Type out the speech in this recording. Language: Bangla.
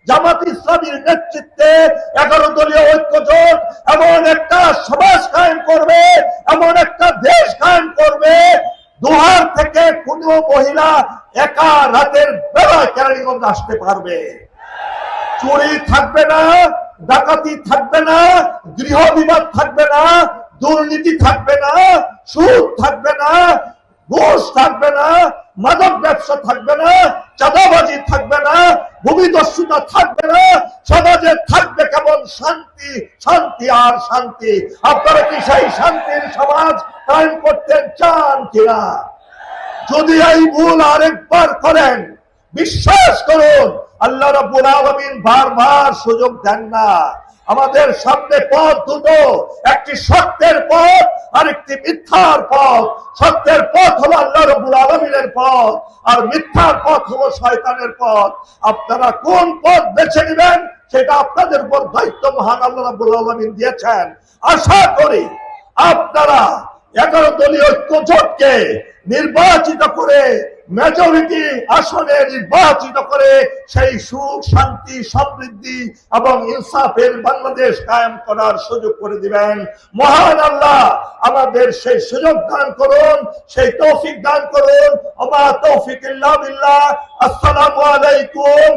জামাত ইসলামীর নেতৃত্বে 11 দলীয় ঐক্য জোট এমন একটা সমাজ কায়েম করবে, এমন একটা দেশ কায়েম করবে, দুহার থেকে কোনো মহিলা একা রাতের বেলায় কেরানীগঞ্জ আসতে পারবে। চুরি থাকবে না, ডাকাতি থাকবে না, গৃহ বিবাদ থাকবে না, দুর্নীতি থাকবে না, সুদ থাকবে না, ঘুষ থাকবে না, মাদক ব্যবসা থাকবে না, চাঁদাবাজি থাকবে না, ভূমিদস্যুতা থাকবে না, সমাজে থাকবে কেবল শান্তি, শান্তি আর শান্তি। আপনারা কি সেই শান্তির সমাজ কায়েম করতে চান কিনা? যদি এই ভুল আরেকবার করেন, বিশ্বাস করুন আল্লাহ রাব্বুল আলামিন বারবার সুযোগ দেন না। আমাদের সামনে পথ দুটো, একটি সত্যের পথ আর একটি মিথ্যার পথ। সত্যের পথ হলো আল্লাহ রাব্বুল আলামিনের পথ, আর মিথ্যার পথ হলো শয়তানের পথ। আপনারা কোন পথ বেছে নেবেন সেটা আপনাদের উপর দায়িত্ব মহান আল্লাহ রাব্বুল আলামিন দিয়েছেন। আশা করি আপনারা 11 দলীয় ঐক্য জোটকে নির্বাচিত করে, মেজরিটি আসনে নির্বাচিত করে সেই সুখ, শান্তি, সমৃদ্ধি এবং ইনসাফের বাংলাদেশ কায়েম করার সুযোগ করে দিবেন। মহান আল্লাহ আমাদের সেই সুযোগ দান করুন, সেই তৌফিক দান করুন। ওমা তৌফিক ইল্লা বিল্লাহ। আসসালামু আলাইকুম